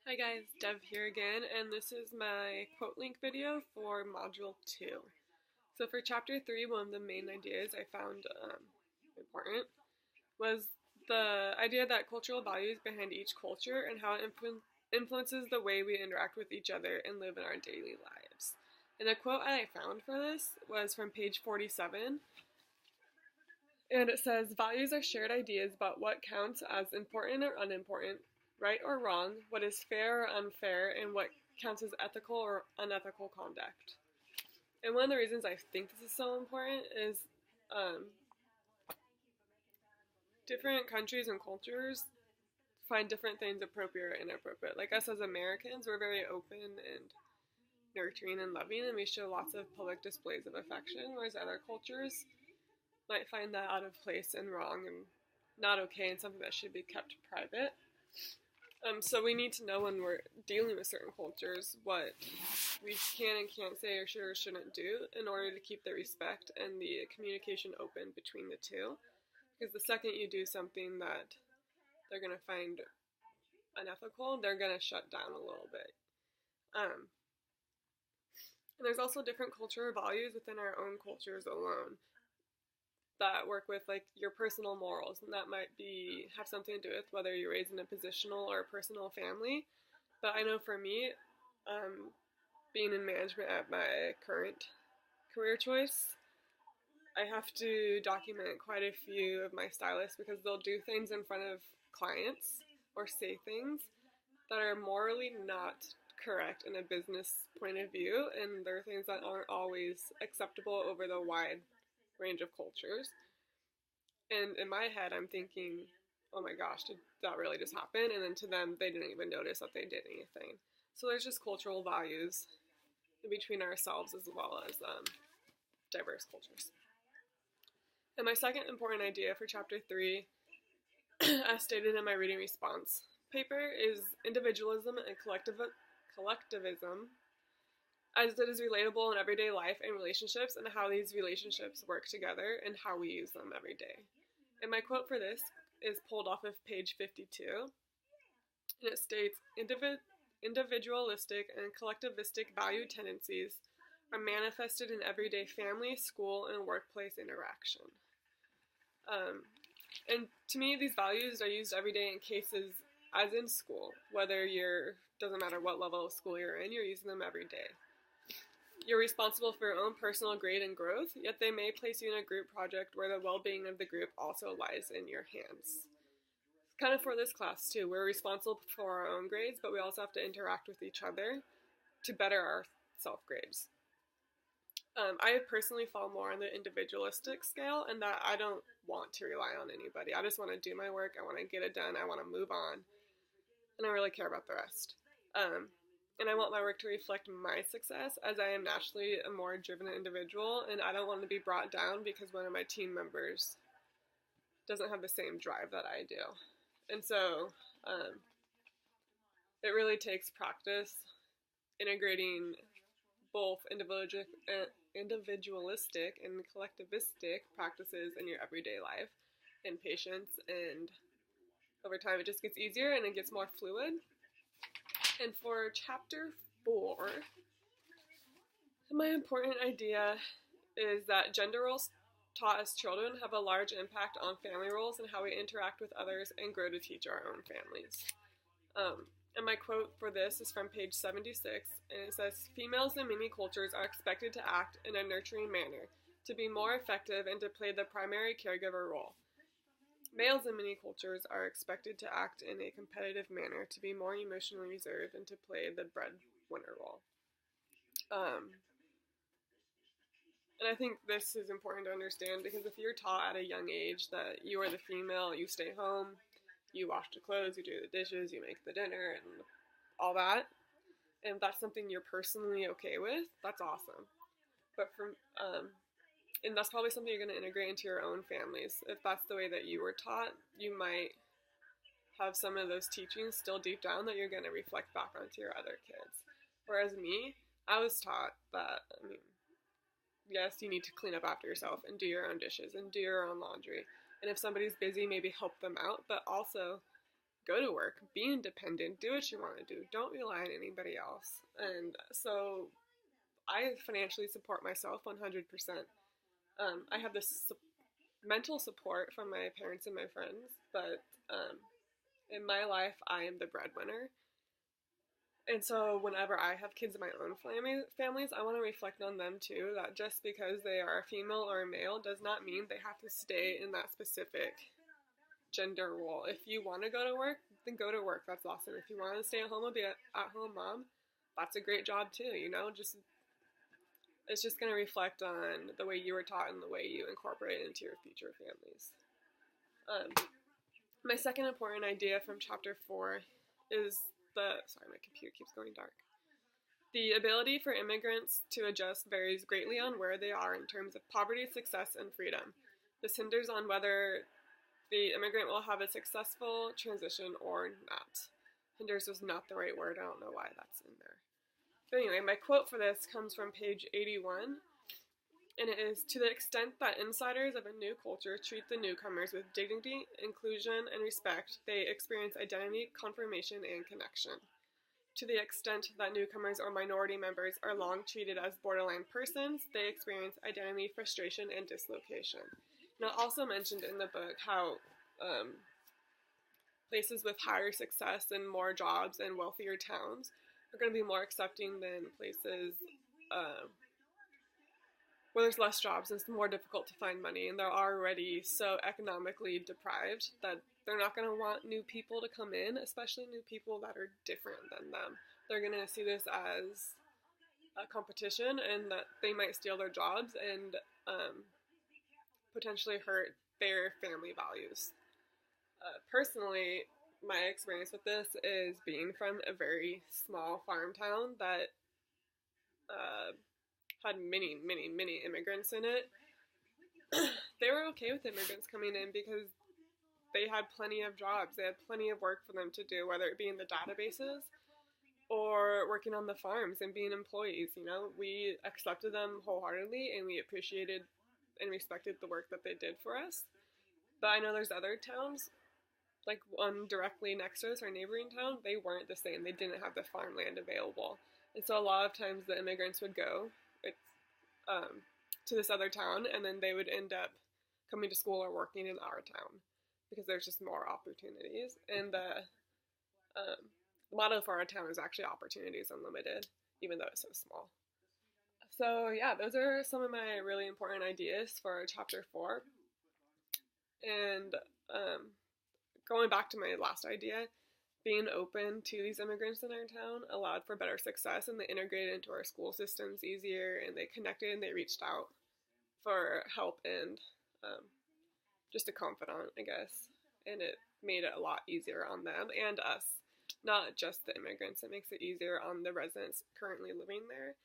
Hi guys, Dev here again, and this is my quote link video for Module 2. So for Chapter 3, one of the main ideas I found important was the idea that cultural values behind each culture and how it influences the way we interact with each other and live in our daily lives. And the quote I found for this was from page 47, and it says, "Values are shared ideas about what counts as important or unimportant, right or wrong, what is fair or unfair, and what counts as ethical or unethical conduct." And one of the reasons I think this is so important is different countries and cultures find different things appropriate or inappropriate. Like us as Americans, we're very open and nurturing and loving, and we show lots of public displays of affection, whereas other cultures might find that out of place and wrong and not okay and something that should be kept private. So we need to know when we're dealing with certain cultures what we can and can't say or should or shouldn't do in order to keep the respect and the communication open between the two. Because the second you do something that they're going to find unethical, they're going to shut down a little bit. And there's also different cultural values within our own cultures alone that work with like your personal morals, and that might have something to do with whether you're raised in a positional or a personal family. But I know for me, being in management at my current career choice, I have to document quite a few of my stylists because they'll do things in front of clients or say things that are morally not correct in a business point of view, and there are things that aren't always acceptable over the wide range of cultures. And in my head, I'm thinking, oh my gosh, did that really just happen? And then to them, they didn't even notice that they did anything. So there's just cultural values in between ourselves as well as diverse cultures. And my second important idea for Chapter 3, as stated in my reading response paper, is individualism and collectivism, as it is relatable in everyday life and relationships, and how these relationships work together and how we use them every day. And my quote for this is pulled off of page 52, and it states, individualistic and collectivistic value tendencies are manifested in everyday family, school, and workplace interaction. And to me, these values are used every day in cases as in school. Whether doesn't matter what level of school you're in, you're using them every day. You're responsible for your own personal grade and growth, yet they may place you in a group project where the well-being of the group also lies in your hands. Kind of for this class too, we're responsible for our own grades, but we also have to interact with each other to better our self-grades. I personally fall more on the individualistic scale, and that I don't want to rely on anybody. I just want to do my work, I want to get it done, I want to move on, and I really care about the rest. And I want my work to reflect my success, as I am naturally a more driven individual, and I don't want to be brought down because one of my team members doesn't have the same drive that I do. And so it really takes practice integrating both individualistic and collectivistic practices in your everyday life, and patience, and over time it just gets easier and it gets more fluid. And for Chapter 4, my important idea is that gender roles taught as children have a large impact on family roles and how we interact with others and grow to teach our own families. And my quote for this is from page 76, and it says, "Females in many cultures are expected to act in a nurturing manner, to be more effective, and to play the primary caregiver role. Males in many cultures are expected to act in a competitive manner, to be more emotionally reserved, and to play the breadwinner role." And I think this is important to understand, because if you're taught at a young age that you are the female, you stay home, you wash the clothes, you do the dishes, you make the dinner, and all that, and if that's something you're personally okay with, that's awesome. But and that's probably something you're going to integrate into your own families. If that's the way that you were taught, you might have some of those teachings still deep down that you're going to reflect back onto your other kids. Whereas me, I was taught that, yes, you need to clean up after yourself and do your own dishes and do your own laundry. And if somebody's busy, maybe help them out, but also go to work, be independent, do what you want to do, don't rely on anybody else. And so I financially support myself 100%. I have this mental support from my parents and my friends, but in my life, I am the breadwinner. And so whenever I have kids in my own families, I want to reflect on them too, that just because they are a female or a male does not mean they have to stay in that specific gender role. If you want to go to work, then go to work. That's awesome. If you want to stay at home and be an at-home mom, that's a great job too, you know? It's just going to reflect on the way you were taught and the way you incorporate it into your future families. My second important idea from chapter 4 is sorry, my computer keeps going dark. The ability for immigrants to adjust varies greatly on where they are in terms of poverty, success, and freedom. This hinders on whether the immigrant will have a successful transition or not. Hinders was not the right word. I don't know why that's in there. But anyway, my quote for this comes from page 81, and it is, "To the extent that insiders of a new culture treat the newcomers with dignity, inclusion, and respect, they experience identity, confirmation, and connection. To the extent that newcomers or minority members are long treated as borderline persons, they experience identity, frustration, and dislocation." And I also mentioned in the book how places with higher success and more jobs and wealthier towns are going to be more accepting than places where there's less jobs and it's more difficult to find money, and they're already so economically deprived that they're not going to want new people to come in, especially new people that are different than them. They're going to see this as a competition and that they might steal their jobs and potentially hurt their family values. Personally, my experience with this is being from a very small farm town that had many, many, many immigrants in it. They were okay with immigrants coming in because they had plenty of jobs. They had plenty of work for them to do, whether it be in the databases or working on the farms and being employees. You know, we accepted them wholeheartedly and we appreciated and respected the work that they did for us. But I know there's other towns, like one directly next to us, our neighboring town, they weren't the same. They didn't have the farmland available. And so a lot of times the immigrants would go to this other town, and then they would end up coming to school or working in our town because there's just more opportunities. And the motto for our town is actually opportunities unlimited, even though it's so small. So yeah, those are some of my really important ideas for chapter 4. And going back to my last idea, being open to these immigrants in our town allowed for better success, and they integrated into our school systems easier, and they connected and they reached out for help and just a confidant, I guess. And it made it a lot easier on them and us, not just the immigrants. It makes it easier on the residents currently living there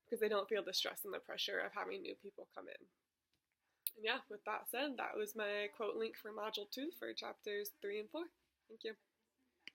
because they don't feel the stress and the pressure of having new people come in. And yeah, with that said, that was my quote link for Module 2 for chapters 3 and 4. Thank you.